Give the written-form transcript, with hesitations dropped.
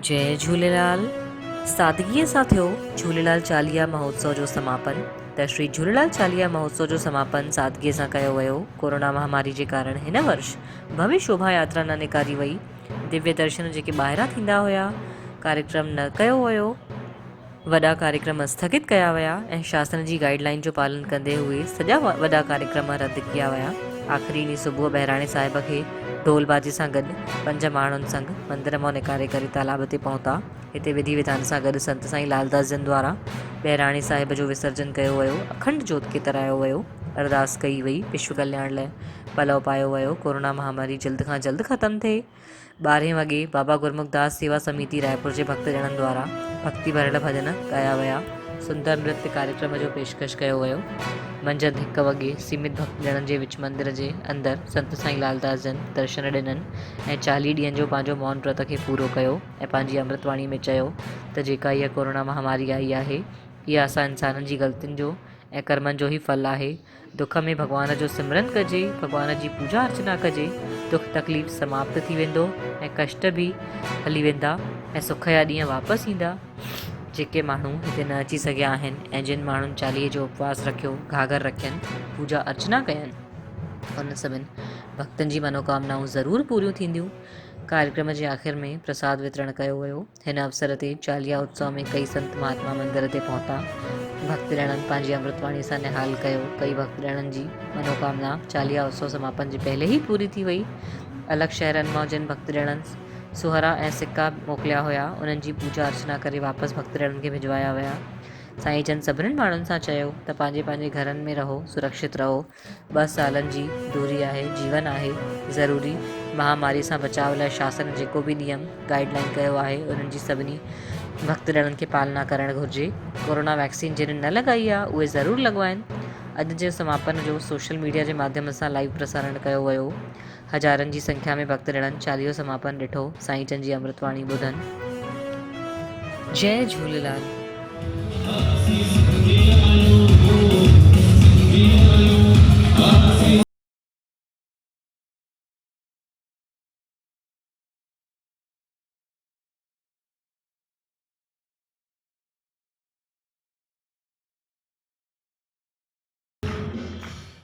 जय झूलेलाल। सादगीअ सां थियो झूलेलाल चालीहा महोत्सव जो समापन। त श्री झूलेलाल चालीहा महोत्सव जो समापन सादगीअ सां कयो वियो। कोरोना महामारी जे कारण हिन वर्ष भव्य शोभा यात्रा न निकारी वई। दिव्य दर्शन जेके ॿाहिरां थींदा हुआ कार्यक्रम न कयो वियो। वॾा कार्यक्रम स्थगित कया विया ऐं शासन जी गाइडलाइन जो पालन कंदे हुए सॼा वॾा कार्यक्रम रद्द किया विया। आख़िरी ॾींहुं सुबुह बहिराणे साहिब खे ढोल बाजे सां गॾु 5 माण्हुनि संग मंदर मां निकारे करे तालाब ते पहुता। हिते विधि विधान सां गॾु संत साईं लालदास जन द्वारा बहिराणे साहिब जो विसर्जन कयो वियो। अखंड जोत खे तरायो वियो। अरदास कई वई। विश्व कल्याण लाइ पलव पायो वियो। कोरोना महामारी जल्द खां जल्द ख़त्म थिए। 12 वॻे बाबा गुरमुखदास सेवा समिति रायपुर जे भक्तजननि द्वारा भक्ति भरियल भॼन ॻाया विया। सुंदर नृत्य कार्यक्रम जो पेशकश कयो वियो। मंझंदि 1 वॻे सीमित भक्तजननि जे विच मंदिर जे अंदरि संत साईं लालदास जन दर्शन ॾिननि ऐं 40 ॾींहंनि जो पंहिंजो मौन व्रत खे पूरो कयो ऐं पंहिंजी अमृतवाणी में चयो त जेका इहा कोरोना महामारी आई आहे इहा असां इंसाननि जी ग़लतियुनि जो ऐं कर्मनि जो ई फल आहे। दुख में भॻवान जो सिमरन कजे, भॻवान जी पूजा अर्चना कजे। दुख तकलीफ़ समाप्त थी वेंदो ऐं कष्ट बि हली वेंदा ऐं सुख जा ॾींहं वापसि ईंदा। जेके माण्हू हिते न अची सघिया आहिनि ऐं जिन माण्हुनि चालीहे जो उपवास रखियो, घाघर रखियनि, पूजा अर्चना कयनि, उन सभिनि भक्तनि जी मनोकामनाऊं ज़रूरु पूरियूं थींदियूं। कार्यक्रम जे आख़िर में प्रसाद वितरण कयो वियो। हिन अवसर ते चालीहा उत्सव में कई संत महात्मा मंदर ते पहुता। भक्तजननि पंहिंजी अमृतवाणी सां निहाल कयो। कई भक्तजननि जी मनोकामना चालीहा उत्सव समापन जे पहले ई पूरी थी वई। अलॻि शहरनि मां जिन भक्तजननि सुहरा ऐं सिक्का मोकिलिया हुआ उन्हनि जी पूजा अर्चना करे वापसि भक्तजननि खे भिजवाया विया। साईं जन सभिनीनि माण्हुनि सां चयो त पंहिंजे पंहिंजे घरनि में रहो, सुरक्षित रहो। 2 सालनि जी दूरी आहे, जीवन आहे ज़रूरी। महामारी सां बचाव लाइ शासन जेको बि नियम गाइडलाइन कयो आहे उन्हनि जी सभिनी भक्तजननि खे पालना करणु घुरिजे। कोरोना वैक्सीन जिन न लॻाई आहे उहे ज़रूरु लॻवाइनि। अॼु जे समापन जो सोशल मीडिया जे माध्यम सां लाइव प्रसारण कयो वियो। हज़ारनि जी संख्या में भक्तजननि चालीहो समापन ॾिठो, साईं जन जी अमृतवाणी ॿुधनि। जय झूलेलाल।